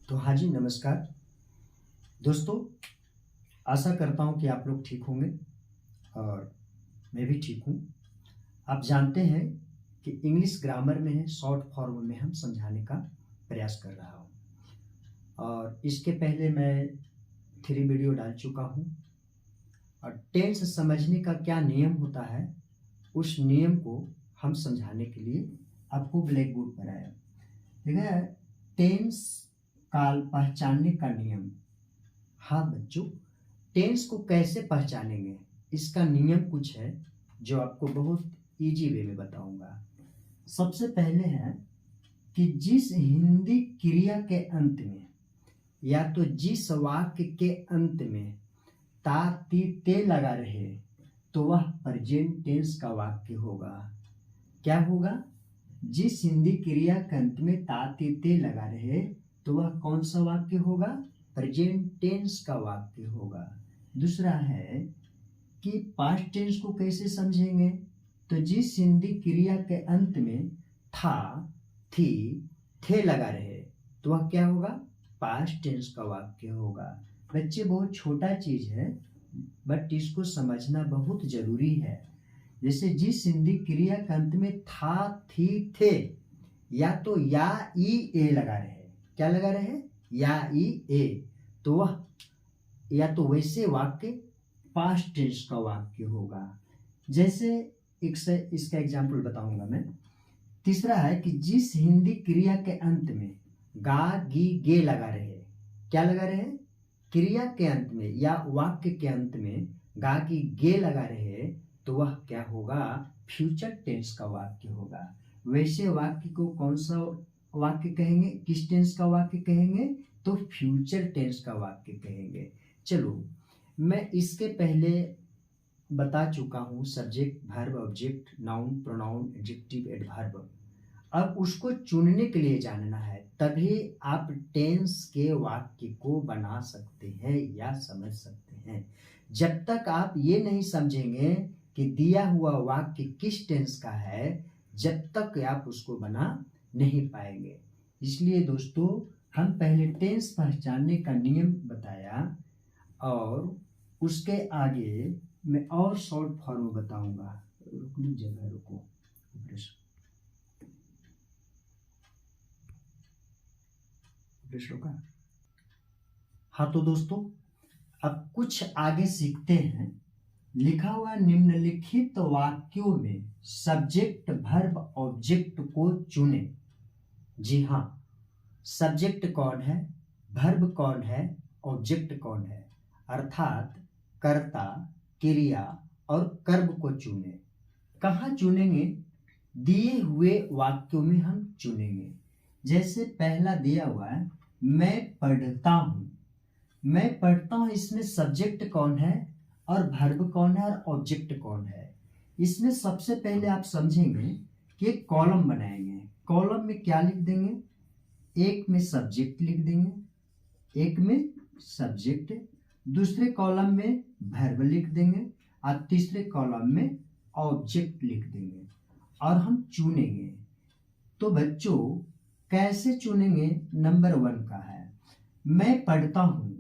तो हाँ जी, नमस्कार दोस्तों। आशा करता हूँ कि आप लोग ठीक होंगे और मैं भी ठीक हूँ। आप जानते हैं कि इंग्लिश ग्रामर में है, शॉर्ट फॉर्म में हम समझाने का प्रयास कर रहा हूँ और इसके पहले मैं 3 वीडियो डाल चुका हूँ और टेंस समझने का क्या नियम होता है उस नियम को हम समझाने के लिए आपको ब्लैक बोर्ड पर आया। देखिए, टेंस काल पहचानने का नियम। हाँ बच्चों, टेंस को कैसे पहचानेंगे इसका नियम कुछ है जो आपको बहुत इजी वे में बताऊंगा। सबसे पहले है कि जिस हिंदी क्रिया के अंत में या तो जिस वाक्य के अंत में ता ती ते लगा रहे तो वह प्रेजेंट टेंस का वाक्य होगा। क्या होगा? जिस हिंदी क्रिया के अंत में ता ती ते लगा रहे तो वह कौन सा वाक्य होगा? प्रेजेंट टेंस का वाक्य होगा। दूसरा है कि पास्ट टेंस को कैसे समझेंगे? तो जिस हिंदी क्रिया के अंत में था, थी, थे लगा रहे तो वह क्या होगा? पास्ट टेंस का वाक्य होगा। बच्चे, बहुत छोटा चीज है बट इसको समझना बहुत जरूरी है। जैसे जिस हिंदी क्रिया के अंत में था, थी, थे, या तो या ई ए लगा रहे, क्या लगा रहे? या ई ए, तो वह या तो वैसे वाक्य पास्ट टेंस का वाक्य होगा। जैसे इसका एग्जाम्पल बताऊंगा मैं। तीसरा है कि जिस हिंदी क्रिया के अंत में गा गी गे लगा रहे, क्या लगा रहे? क्रिया के अंत में या वाक्य के अंत में गा गी गे लगा रहे तो वह क्या होगा? फ्यूचर टेंस का वाक्य होगा। वैसे वाक्य को कौन सा वाक्य कहेंगे? किस टेंस का वाक्य कहेंगे? तो फ्यूचर टेंस का वाक्य कहेंगे। चलो, मैं इसके पहले बता चुका हूं subject, verb, object, noun, pronoun, adjective, adverb. अब उसको चुनने के लिए जानना है, तभी आप टेंस के वाक्य को बना सकते हैं या समझ सकते हैं। जब तक आप ये नहीं समझेंगे कि दिया हुआ वाक्य किस टेंस का है, जब तक आप उसको बना नहीं पाएंगे। इसलिए दोस्तों, हम पहले टेंस पहचानने का नियम बताया और उसके आगे मैं और शॉर्ट फॉर्म बताऊंगा। रुको, होगा। हाँ तो दोस्तों, अब कुछ आगे सीखते हैं। लिखा हुआ निम्नलिखित वाक्यों में सब्जेक्ट, वर्ब, ऑब्जेक्ट को चुने। जी हाँ, सब्जेक्ट कौन है, वर्ब कौन है, ऑब्जेक्ट कौन है, अर्थात कर्ता, क्रिया और कर्म को चुने। कहाँ चुनेंगे? दिए हुए वाक्यों में हम चुनेंगे। जैसे पहला दिया हुआ है, मैं पढ़ता हूं। मैं पढ़ता हूं, इसमें सब्जेक्ट कौन है और वर्ब कौन है और ऑब्जेक्ट कौन है। इसमें सबसे पहले आप समझेंगे कि एक कॉलम बनाएंगे। कॉलम में क्या लिख देंगे? एक में सब्जेक्ट लिख देंगे, एक में सब्जेक्ट, दूसरे कॉलम में वर्ब लिख देंगे और तीसरे कॉलम में ऑब्जेक्ट लिख देंगे और हम चुनेंगे। तो बच्चों, कैसे चुनेंगे? नंबर 1 का है, मैं पढ़ता हूं।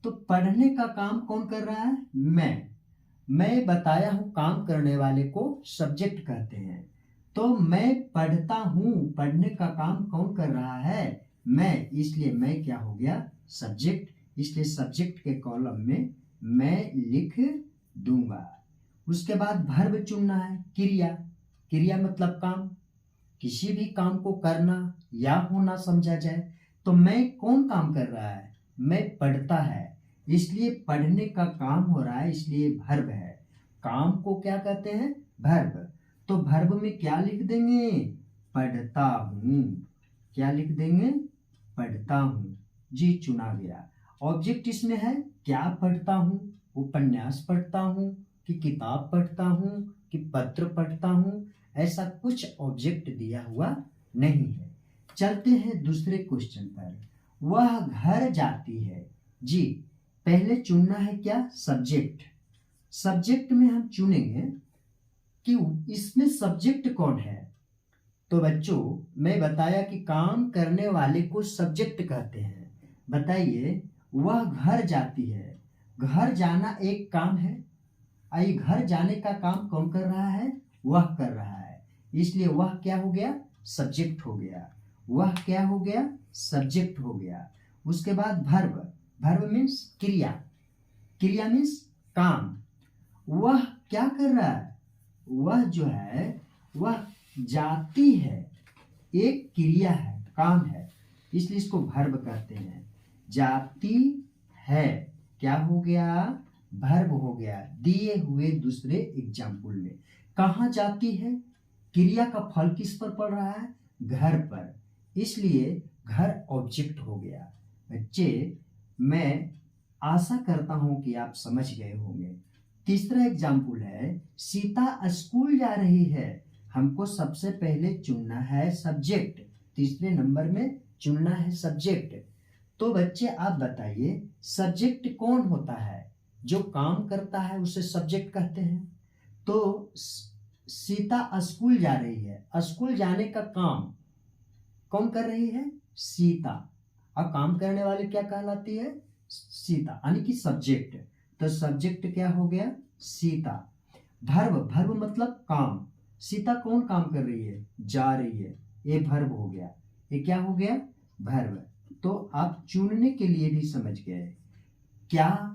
तो पढ़ने का काम कौन कर रहा है? मैं बताया हूं, काम करने वाले को सब्जेक्ट कहते हैं। तो मैं पढ़ता हूं, पढ़ने का काम कौन कर रहा है? मैं, इसलिए मैं क्या हो गया? सब्जेक्ट। इसलिए सब्जेक्ट के कॉलम में मैं लिख दूंगा। उसके बाद वर्ब चुनना है, क्रिया। क्रिया मतलब काम, किसी भी काम को करना या होना समझा जाए। तो मैं कौन काम कर रहा है? मैं पढ़ता है, इसलिए पढ़ने का काम हो रहा है, इसलिए वर्ब है। काम को क्या कहते हैं? वर्ब। तो वर्ब में क्या लिख देंगे? पढ़ता हूं। क्या लिख देंगे? पढ़ता हूं। जी, चुना गया। ऑब्जेक्ट इसमें है, क्या पढ़ता हूं? उपन्यास पढ़ता हूं कि किताब पढ़ता हूं कि पत्र पढ़ता हूं, ऐसा कुछ ऑब्जेक्ट दिया हुआ नहीं है। चलते हैं दूसरे क्वेश्चन पर। वह घर जाती है। जी, पहले चुनना है क्या? सब्जेक्ट। सब्जेक्ट में हम चुनेंगे कि इसमें सब्जेक्ट कौन है। तो बच्चों, मैं बताया कि काम करने वाले को सब्जेक्ट कहते हैं। बताइए, वह घर जाती है। घर जाना एक काम है, आई घर जाने का काम कौन कर रहा है? वह कर रहा है, इसलिए वह क्या हो गया? सब्जेक्ट हो गया। वह क्या हो गया? सब्जेक्ट हो गया। उसके बाद वर्ब, वर्ब मीन्स क्रिया, क्रिया मीन्स काम। वह क्या कर रहा है? वह जो है वह जाती है, एक क्रिया है, काम है, इसलिए इसको वर्ब कहते हैं। जाती है क्या हो गया? वर्ब हो गया। दिए हुए दूसरे एग्जाम्पल में कहाँ जाती है? क्रिया का फल किस पर पड़ रहा है? घर पर, इसलिए घर ऑब्जेक्ट हो गया। बच्चे, मैं आशा करता हूं कि आप समझ गए होंगे। तीसरा एग्जाम्पल है, सीता स्कूल जा रही है। हमको सबसे पहले चुनना है सब्जेक्ट, तीसरे नंबर में चुनना है सब्जेक्ट। तो बच्चे आप बताइए, सब्जेक्ट कौन होता है? जो काम करता है उसे सब्जेक्ट कहते हैं। तो सीता स्कूल जा रही है, स्कूल जाने का काम कौन कर रही है? सीता। और काम करने वाली क्या कहलाती है? सीता, यानी कि सब्जेक्ट। तो सब्जेक्ट क्या हो गया? सीता। वर्ब, वर्ब मतलब काम। सीता कौन काम कर रही है? जा रही है, ये वर्ब हो गया। ये क्या हो गया? वर्ब। तो आप चुनने के लिए भी समझ गए। क्या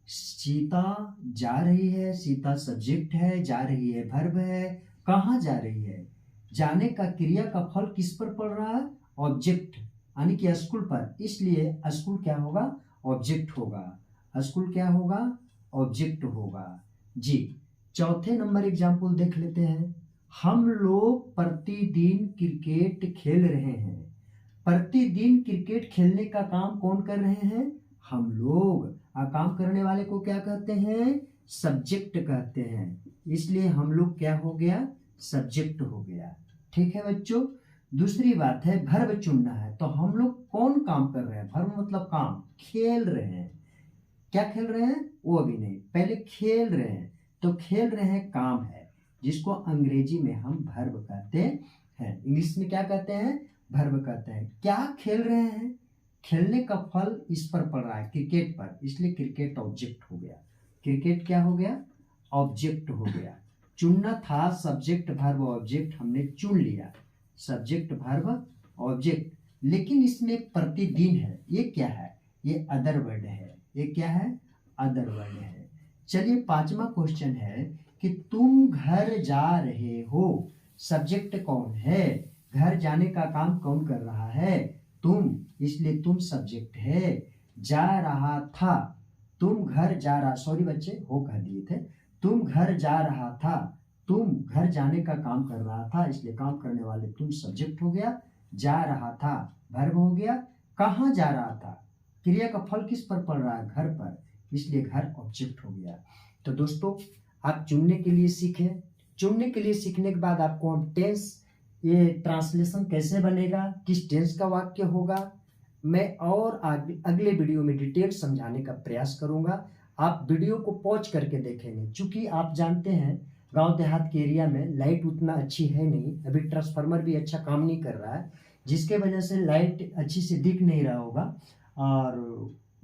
सीता जा रही है? सीता सब्जेक्ट है, जा रही है वर्ब है। कहाँ जा रही है? जाने का क्रिया का फल किस पर पड़ रहा है? ऑब्जेक्ट, यानी कि स्कूल पर, इसलिए स्कूल क्या होगा? ऑब्जेक्ट होगा। स्कूल क्या होगा? ऑब्जेक्ट होगा। जी, चौथे नंबर एग्जाम्पल देख लेते हैं। हम लोग प्रतिदिन क्रिकेट खेल रहे हैं। प्रतिदिन क्रिकेट खेलने का काम कौन कर रहे हैं? हम लोग। और काम करने वाले को क्या कहते हैं? सब्जेक्ट कहते हैं, इसलिए हम लोग क्या हो गया? सब्जेक्ट हो गया। ठीक है बच्चों। दूसरी बात है, वर्ब चुनना है। तो हम लोग कौन काम कर रहे हैं? वर्ब मतलब काम, खेल रहे हैं। क्या खेल रहे हैं? वो अभी नहीं, पहले खेल रहे हैं। तो खेल रहे हैं काम है, जिसको अंग्रेजी में हम वर्ब कहते हैं। इंग्लिश में क्या कहते हैं? वर्ब कहते हैं। क्या खेल रहे हैं? खेलने का फल इस पर पड़ रहा है, क्रिकेट पर, इसलिए क्रिकेट ऑब्जेक्ट हो गया। क्रिकेट क्या हो गया? ऑब्जेक्ट हो गया। चुनना था सब्जेक्ट वर्ब ऑब्जेक्ट, हमने चुन लिया सब्जेक्ट वर्ब ऑब्जेक्ट। लेकिन इसमें प्रतिदिन है, ये क्या है? ये अदर वर्ड है। ये क्या है? अदर वर्ड है। चलिए, पांचवा क्वेश्चन है कि तुम घर जा रहे हो। सब्जेक्ट कौन है? घर जाने का काम कौन कर रहा है? तुम, इसलिए तुम सब्जेक्ट है। जा रहा था, तुम घर जा रहा, सॉरी बच्चे, हो कह दिए थे। तुम घर जा रहा था, तुम घर जाने का काम कर रहा था, इसलिए काम करने वाले तुम सब्जेक्ट हो गया। जा रहा था वर्ब हो गया। कहाँ जा रहा था? क्रिया का फल किस पर पड़ रहा है? घर पर, इसलिए घर ऑब्जेक्ट हो गया। तो दोस्तों, आप चुनने के लिए सीखे। चुनने के लिए सीखने के बाद आपको हम टेंस, ये ट्रांसलेशन कैसे बनेगा, किस टेंस का वाक्य होगा, मैं और अगले वीडियो में डिटेल समझाने का प्रयास करूंगा। आप वीडियो को पॉज करके देखेंगे, क्योंकि आप जानते हैं गांव देहात के एरिया में लाइट उतना अच्छी है नहीं, अभी ट्रांसफार्मर भी अच्छा काम नहीं कर रहा है, जिसके वजह से लाइट अच्छी से दिख नहीं रहा होगा। और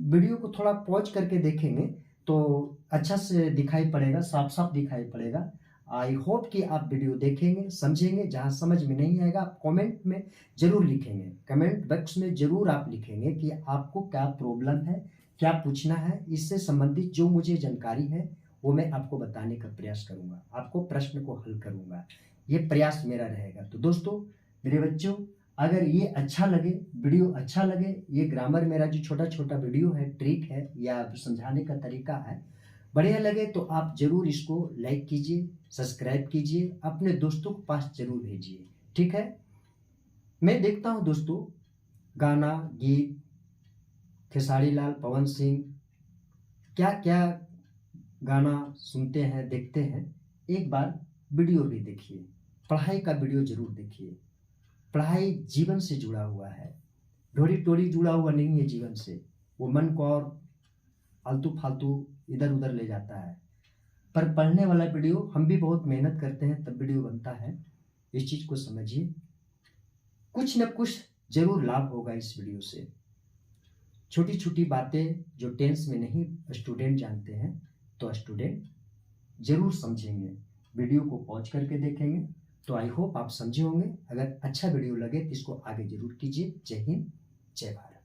वीडियो को थोड़ा पॉज करके देखेंगे तो अच्छा से दिखाई पड़ेगा, साफ साफ दिखाई पड़ेगा। आई होप कि आप वीडियो देखेंगे, समझेंगे। जहां समझ में नहीं आएगा आप कमेंट में जरूर लिखेंगे, कमेंट बॉक्स में जरूर आप लिखेंगे कि आपको क्या प्रॉब्लम है, क्या पूछना है। इससे संबंधित जो मुझे जानकारी है वो मैं आपको बताने का प्रयास करूंगा, आपको प्रश्न को हल करूंगा। ये प्रयास मेरा रहेगा। तो दोस्तों, मेरे बच्चों, अगर ये अच्छा लगे, वीडियो अच्छा लगे, ये ग्रामर मेरा जो छोटा छोटा वीडियो है, ट्रिक है या समझाने का तरीका है, बढ़िया लगे तो आप जरूर इसको लाइक कीजिए, सब्सक्राइब कीजिए, अपने दोस्तों के पास जरूर भेजिए। ठीक है। मैं देखता हूं दोस्तों, गाना, गीत, खेसारी लाल, पवन सिंह, क्या क्या गाना सुनते हैं, देखते हैं। एक बार वीडियो भी देखिए, पढ़ाई का वीडियो जरूर देखिए। पढ़ाई जीवन से जुड़ा हुआ है, ढोरी टोरी जुड़ा हुआ नहीं है जीवन से। वो मन को और आलतू फालतू इधर उधर ले जाता है। पर पढ़ने वाला वीडियो, हम भी बहुत मेहनत करते हैं तब वीडियो बनता है। इस चीज को समझिए, कुछ न कुछ जरूर लाभ होगा इस वीडियो से। छोटी छोटी बातें जो टेंस में नहीं स्टूडेंट जानते हैं तो स्टूडेंट ज़रूर समझेंगे। वीडियो को पॉज करके देखेंगे तो आई होप आप समझे होंगे। अगर अच्छा वीडियो लगे तो इसको आगे ज़रूर कीजिए। जय हिंद, जय भारत।